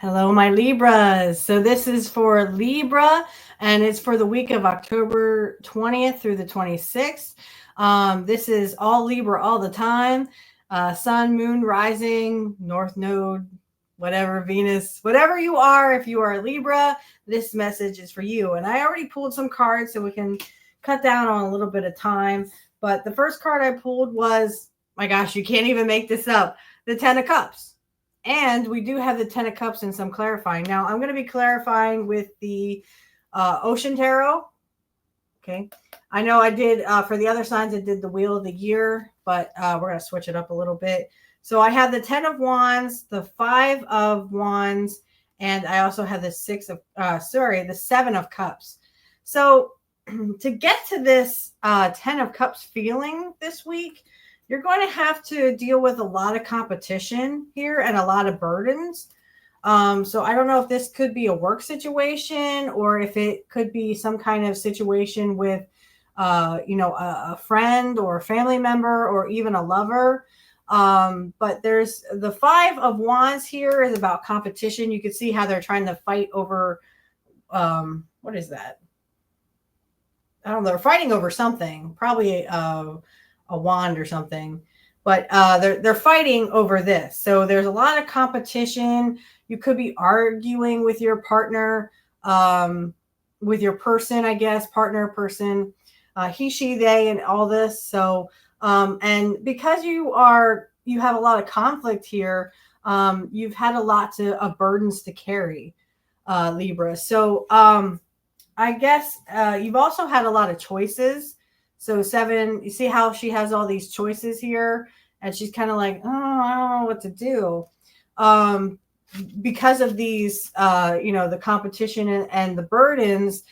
Hello, my Libras. So this is for Libra, and it's for the week of October 20th through the 26th. This is all Libra all the time. Sun, moon, rising, north node, whatever, Venus, whatever you are. If you are a Libra, this message is for you. And I already pulled some cards so we can cut down on a little bit of time. But the first card I pulled was, my gosh, you can't even make this up, the Ten of Cups. And we do have the Ten of Cups and some clarifying. Now, I'm going to be clarifying with the Ocean Tarot. Okay. I know I did, for the other signs, I did the Wheel of the Year, but we're going to switch it up a little bit. So I have the 10 of Wands, the 5 of Wands, and I also have the the 7 of Cups. So to get to this 10 of Cups feeling this week, you're going to have to deal with a lot of competition here and a lot of burdens. So I don't know if this could be a work situation or if it could be some kind of situation with, a friend or a family member or even a lover. But there's the 5 of Wands here is about competition. You can see how they're trying to fight over, what is that? I don't know. They're fighting over something, probably a wand or something, but they're fighting over this. So there's a lot of competition. You could be arguing with your partner, with your person, I guess, partner, person, he, she, they, and all this. So, and because you have a lot of conflict here, you've had a lot of burdens to carry, Libra. So, I guess you've also had a lot of choices. So 7, you see how she has all these choices here, and she's kind of like, oh, I don't know what to do. Because of these, the competition and the burdens,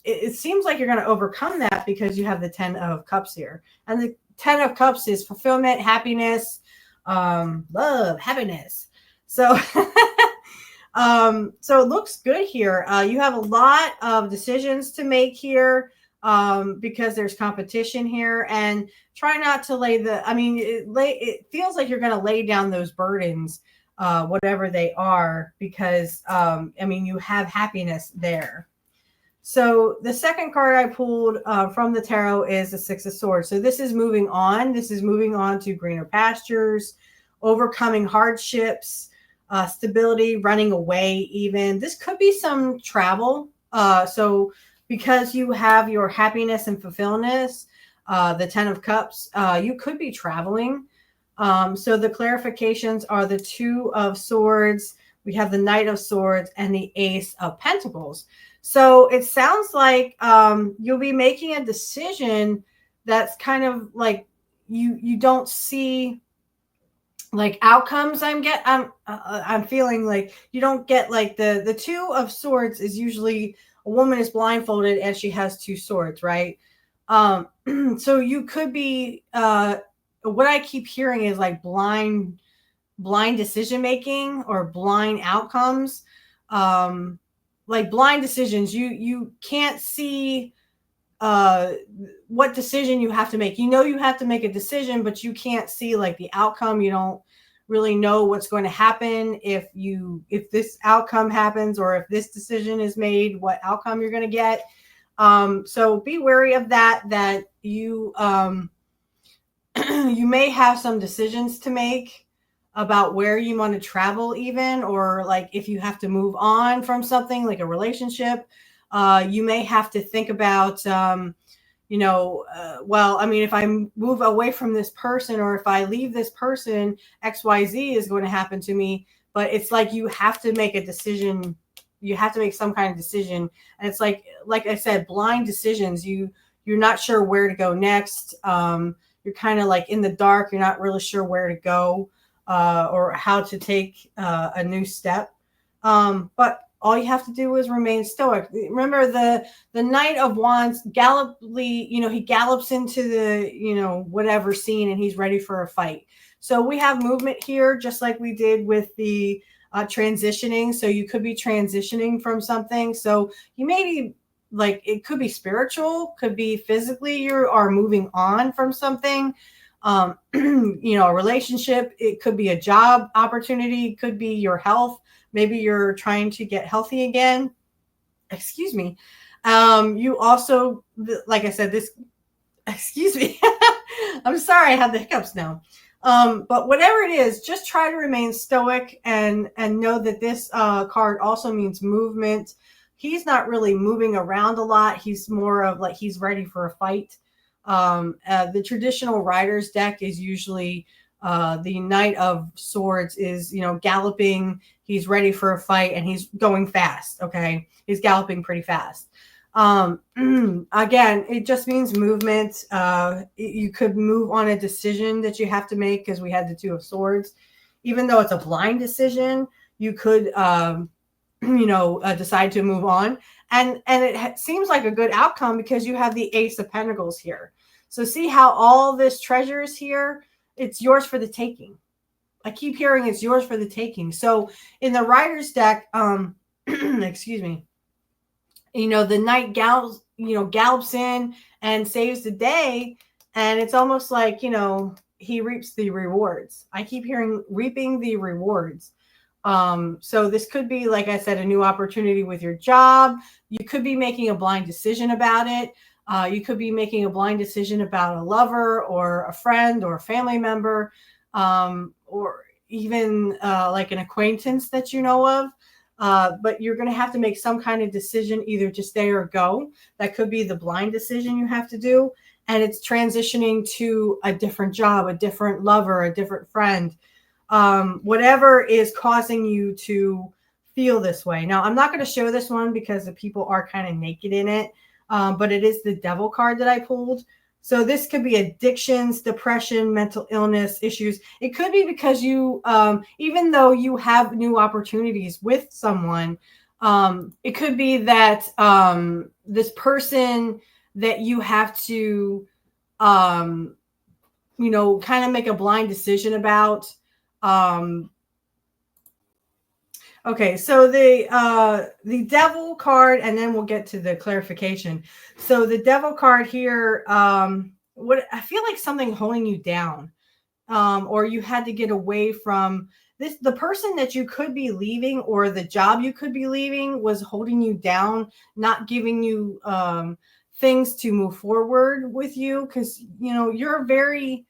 it seems like you're going to overcome that because you have the 10 of Cups here. And the 10 of Cups is fulfillment, happiness, love, happiness. So, so it looks good here. You have a lot of decisions to make here. Because there's competition here, and try not to it feels like you're going to lay down those burdens, whatever they are, because, you have happiness there. So the second card I pulled from the tarot is the 6 of Swords. So this is moving on. This is moving on to greener pastures, overcoming hardships, stability, running away even. This could be some travel. So because you have your happiness and fulfillment, the 10 of Cups, you could be traveling. So the clarifications are the 2 of Swords. We have the Knight of Swords and the Ace of Pentacles. So it sounds like you'll be making a decision that's kind of like you don't see like outcomes. I'm feeling like you don't get like the 2 of Swords is usually a woman is blindfolded and she has 2 swords, right? So you could be what I keep hearing is like blind decision making or blind outcomes. Like blind decisions. You can't see what decision you have to make. You have to make a decision, but you can't see like the outcome. You don't really know what's going to happen if this outcome happens, or if this decision is made, what outcome you're going to get. So be wary of that you you may have some decisions to make about where you want to travel even, or like if you have to move on from something like a relationship, you may have to think about, if I move away from this person, or if I leave this person, XYZ is going to happen to me. But it's like you have to make a decision. You have to make some kind of decision. And it's like I said, blind decisions. You're not sure where to go next. You're kind of like in the dark. You're not really sure where to go or how to take a new step. But all you have to do is remain stoic. Remember the Knight of Wands he gallops into the, whatever scene, and he's ready for a fight. So we have movement here, just like we did with the transitioning. So you could be transitioning from something. So you may be like, it could be spiritual, could be physically, you are moving on from something. A relationship, it could be a job opportunity, it could be your health. Maybe you're trying to get healthy again. Excuse me. You also, like I said, this, excuse me. I'm sorry, I have the hiccups now. But whatever it is, just try to remain stoic and know that this card also means movement. He's not really moving around a lot. He's more of like he's ready for a fight. The traditional rider's deck is usually the Knight of Swords is, galloping. He's ready for a fight and he's going fast. Okay. He's galloping pretty fast. Again, it just means movement. You could move on a decision that you have to make because we had the Two of Swords. Even though it's a blind decision, you could, decide to move on. And it seems like a good outcome because you have the Ace of Pentacles here. So see how all this treasure is here? It's yours for the taking. I keep hearing it's yours for the taking. So in the Rider's deck, excuse me, the knight gallops in and saves the day. And it's almost like, he reaps the rewards. I keep hearing reaping the rewards. So this could be, like I said, a new opportunity with your job. You could be making a blind decision about it. You could be making a blind decision about a lover or a friend or a family member, or even like an acquaintance that you know of. But you're going to have to make some kind of decision, either to stay or go. That could be the blind decision you have to do. And it's transitioning to a different job, a different lover, a different friend, whatever is causing you to feel this way. Now, I'm not going to show this one because the people are kind of naked in it. But it is the Devil card that I pulled. So this could be addictions, depression, mental illness issues. It could be because you, even though you have new opportunities with someone, it could be that this person that you have to, kind of make a blind decision about. Okay, so the Devil card, and then we'll get to the clarification. So the Devil card here, what I feel like something holding you down, or you had to get away from this. The person that you could be leaving, or the job you could be leaving, was holding you down, not giving you things to move forward with you, because you're very,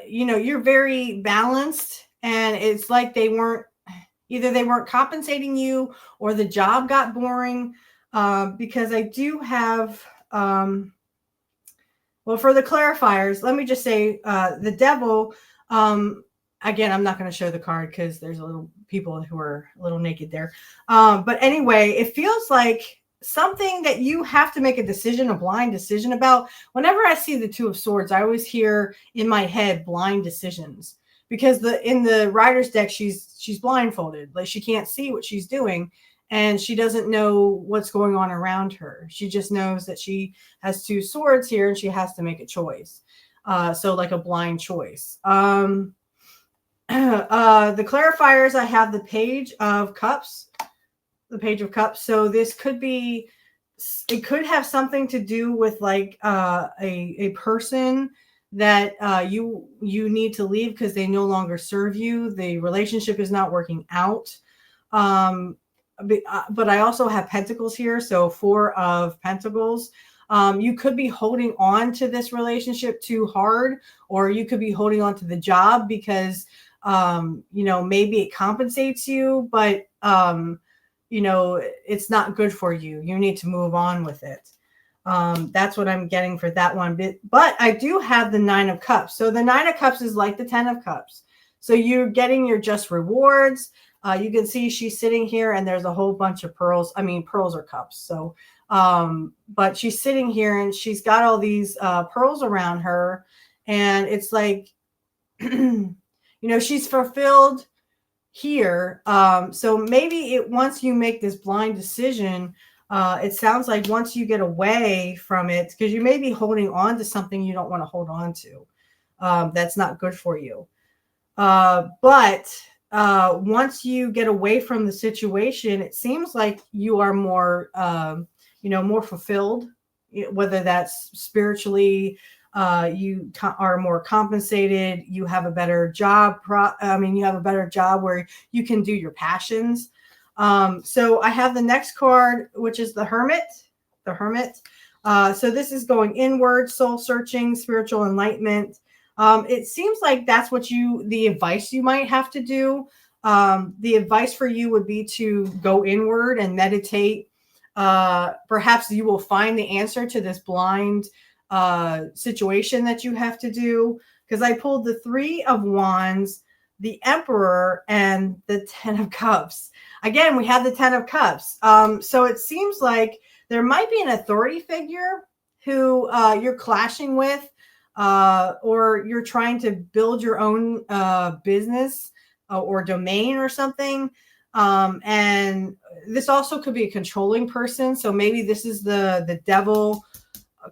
you're very balanced. And it's like they weren't compensating you, or the job got boring. Because I do have, for the clarifiers, let me just say the Devil, again, I'm not going to show the card because there's a little people who are a little naked there. But anyway, it feels like something that you have to make a decision, a blind decision about. Whenever I see the Two of Swords, I always hear in my head blind decisions. Because in the Rider's deck, she's blindfolded. Like, she can't see what she's doing, and she doesn't know what's going on around her. She just knows that she has two swords here, and she has to make a choice. So like a blind choice. The clarifiers, I have the Page of Cups. The Page of Cups. So this could be, it could have something to do with like a person that you need to leave because they no longer serve you. The relationship is not working out. But I also have Pentacles here. So 4 of Pentacles. You could be holding on to this relationship too hard, or you could be holding on to the job because, maybe it compensates you, but, it's not good for you. You need to move on with it. That's what I'm getting for that one. But I do have the 9 of Cups. So the 9 of Cups is like the 10 of Cups. So you're getting your just rewards. You can see she's sitting here and there's a whole bunch of pearls. I mean, pearls are cups. So, but she's sitting here and she's got all these pearls around her. And it's like, she's fulfilled here. So maybe once you make this blind decision, it sounds like once you get away from it, because you may be holding on to something you don't want to hold on to. That's not good for you. But once you get away from the situation, it seems like you are more, more fulfilled, whether that's spiritually, you are more compensated. You have a better job. You have a better job where you can do your passions. So I have the next card, which is the Hermit. The Hermit. So this is going inward, soul searching, spiritual enlightenment. It seems like that's what the advice you might have to do. The advice for you would be to go inward and meditate. Perhaps you will find the answer to this blind situation that you have to do. Because I pulled the Three of Wands, the Emperor, and the Ten of Cups. Again, we have the Ten of Cups. So it seems like there might be an authority figure who you're clashing with, or you're trying to build your own business or domain or something. And this also could be a controlling person. So maybe this is the Devil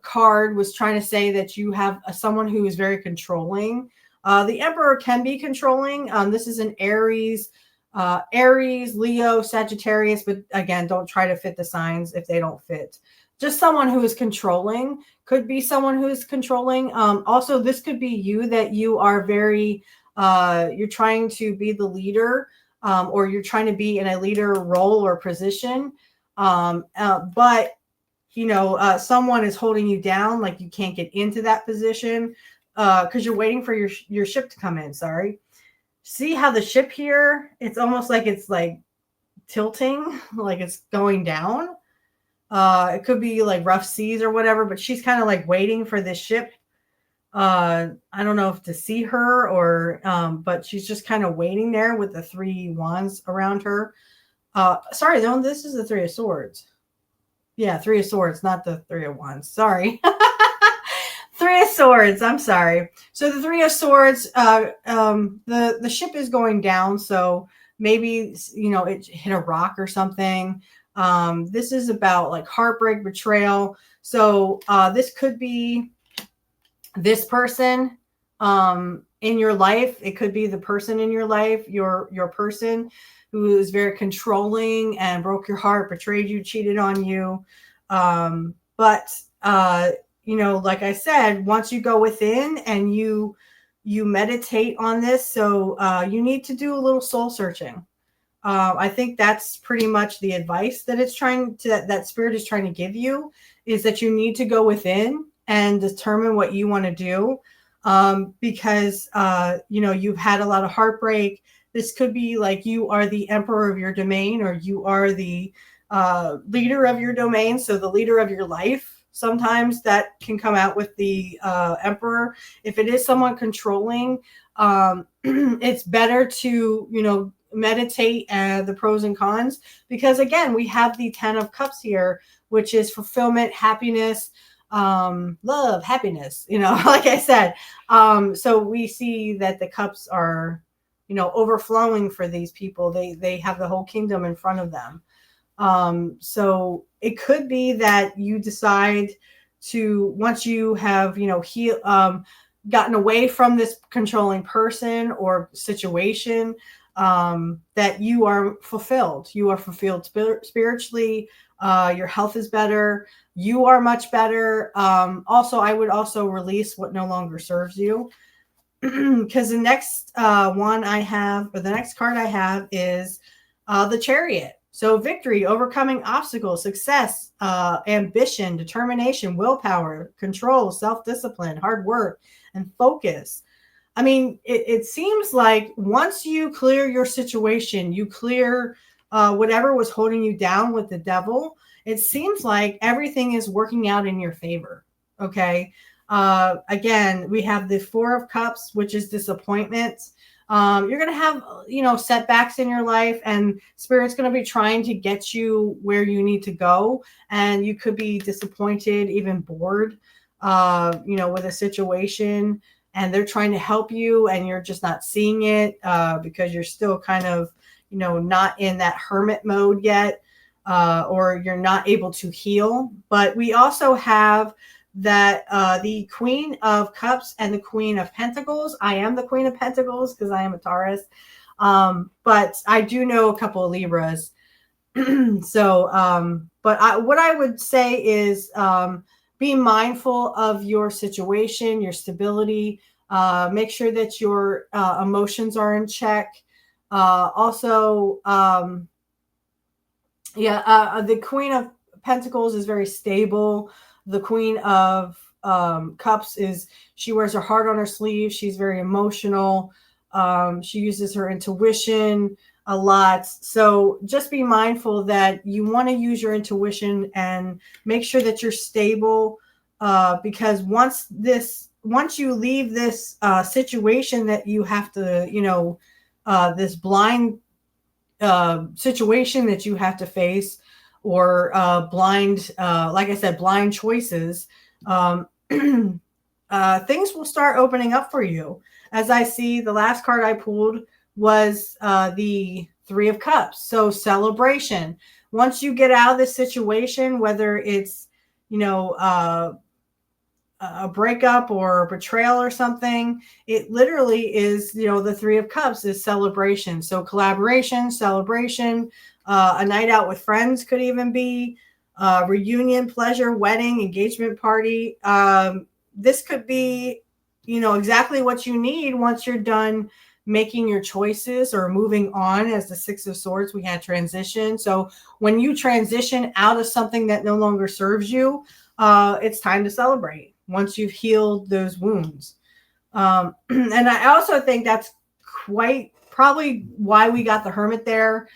card was trying to say that you have someone who is very controlling. The Emperor can be controlling. This is an Aries, Leo, Sagittarius, but again, don't try to fit the signs if they don't fit. Just someone who is controlling. Could be someone who is controlling. Also, this could be you, that you are very, you're trying to be the leader, or you're trying to be in a leader role or position. But someone is holding you down, like you can't get into that position because you're waiting for your ship to come in. Sorry. See how the ship here, it's almost like it's like tilting, like it's going down. It could be like rough seas or whatever, but she's kind of like waiting for this ship. I don't know if to see her or, but she's just kind of waiting there with the Three Wands around her. Sorry, no, this is the Three of Swords. Yeah, Three of Swords, not the Three of Wands. Sorry. Three of Swords. I'm sorry. So the Three of Swords, the ship is going down. So maybe, it hit a rock or something. This is about like heartbreak, betrayal. So this could be this person in your life. It could be the person in your life, your person who is very controlling and broke your heart, betrayed you, cheated on you. But like I said, once you go within and you meditate on this, so you need to do a little soul searching. I think that's pretty much the advice that that Spirit is trying to give you, is that you need to go within and determine what you want to do. Because you've had a lot of heartbreak. This could be like you are the emperor of your domain, or you are the leader of your domain. So the leader of your life, sometimes that can come out with the emperor. If it is someone controlling, it's better to, meditate the pros and cons, because again, we have the Ten of Cups here, which is fulfillment, happiness, love, happiness, like I said. So we see that the cups are, overflowing for these people. They have the whole kingdom in front of them. So it could be that you decide to, once you have, gotten away from this controlling person or situation, that you are fulfilled. You are fulfilled spiritually. Your health is better. You are much better. Also, I would also release what no longer serves you. Because the next the next card I have is the Chariot. So victory, overcoming obstacles, success, ambition, determination, willpower, control, self-discipline, hard work, and focus. I mean, it seems like once you clear your situation, you clear whatever was holding you down with the Devil, it seems like everything is working out in your favor. Okay. Again, we have the Four of Cups, which is disappointment. You're going to have, setbacks in your life, and Spirit's going to be trying to get you where you need to go. And you could be disappointed, even bored, with a situation, and they're trying to help you and you're just not seeing it, because you're still kind of, not in that hermit mode yet, or you're not able to heal. But we also have that the Queen of Cups and the Queen of Pentacles. I am the Queen of Pentacles because I am a Taurus, but I do know a couple of Libras. So, but what I would say is be mindful of your situation, your stability. Make sure that your emotions are in check. Also, the Queen of Pentacles is very stable. The Queen of Cups she wears her heart on her sleeve. She's very emotional. She uses her intuition a lot. So just be mindful that you want to use your intuition and make sure that you're stable. Because once you leave this situation that you have to, this blind situation that you have to face, or blind, like I said, blind choices, things will start opening up for you. As I see, the last card I pulled was the Three of Cups. So celebration. Once you get out of this situation, whether it's, a breakup or a betrayal or something, it literally is, the Three of Cups is celebration. So collaboration, celebration, a night out with friends could even be reunion, pleasure, wedding, engagement party. This could be, exactly what you need once you're done making your choices or moving on. As the Six of Swords, we had transition. So when you transition out of something that no longer serves you, it's time to celebrate once you've healed those wounds. And I also think that's quite probably why we got the Hermit there,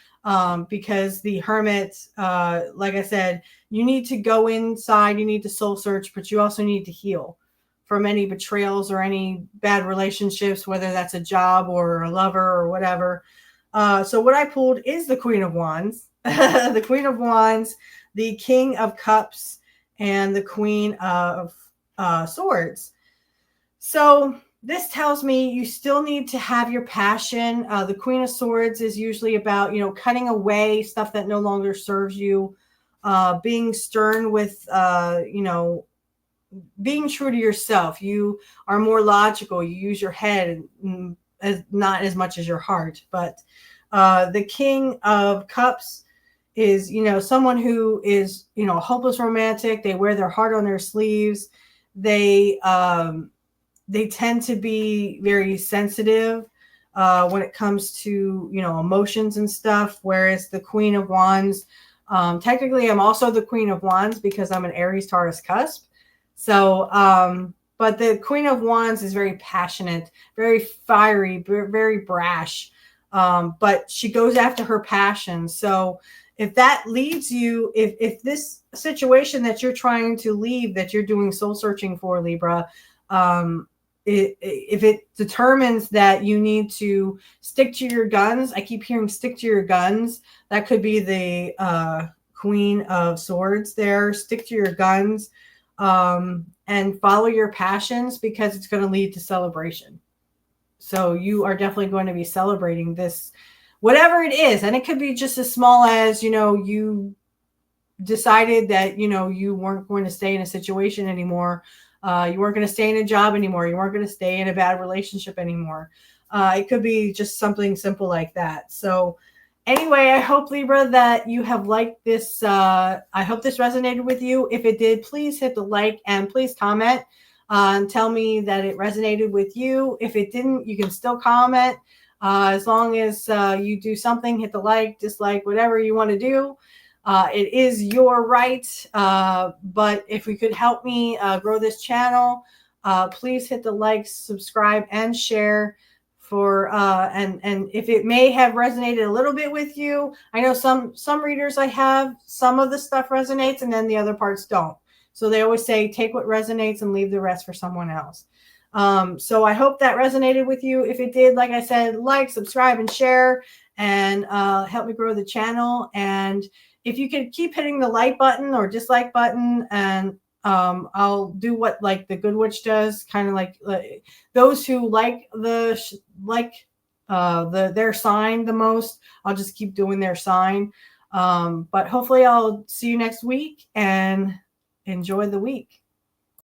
because the Hermit, like I said, you need to go inside, you need to soul search, but you also need to heal from any betrayals or any bad relationships, whether that's a job or a lover or whatever. So what I pulled is the Queen of Wands, the Queen of Wands, the King of Cups, and the Queen of Swords. So this tells me you still need to have your passion. The Queen of Swords is usually about, cutting away stuff that no longer serves you, being stern with, being true to yourself. You are more logical. You use your head, not as much as your heart. But the King of Cups is, someone who is, a hopeless romantic. They wear their heart on their sleeves. They tend to be very sensitive when it comes to, emotions and stuff. Whereas the Queen of Wands, technically I'm also the Queen of Wands because I'm an Aries Taurus cusp. So, but the Queen of Wands is very passionate, very fiery, very brash. But she goes after her passion. So if that leads you, if this situation that you're trying to leave, that you're doing soul searching for, Libra, if it determines that you need to stick to your guns, I keep hearing stick to your guns. That could be the Queen of Swords there. Stick to your guns, and follow your passions, because it's going to lead to celebration. So you are definitely going to be celebrating this, whatever it is. And it could be just as small as, you decided that, you weren't going to stay in a situation anymore. You weren't going to stay in a job anymore. You weren't going to stay in a bad relationship anymore. It could be just something simple like that. So anyway, I hope, Libra, that you have liked this. I hope this resonated with you. If it did, please hit the like and please comment and tell me that it resonated with you. If it didn't, you can still comment. As long as you do something, hit the like, dislike, whatever you want to do. It is your right. But if you could help me grow this channel, please hit the like, subscribe, and share. And if it may have resonated a little bit with you, I know some readers I have, some of the stuff resonates and then the other parts don't. So they always say, take what resonates and leave the rest for someone else. So I hope that resonated with you. If it did, like I said, like, subscribe, and share, and help me grow the channel. And if you could keep hitting the like button or dislike button, and I'll do what like the Good Witch does, kind of like those who like their sign the most. I'll just keep doing their sign. But hopefully I'll see you next week, and enjoy the week.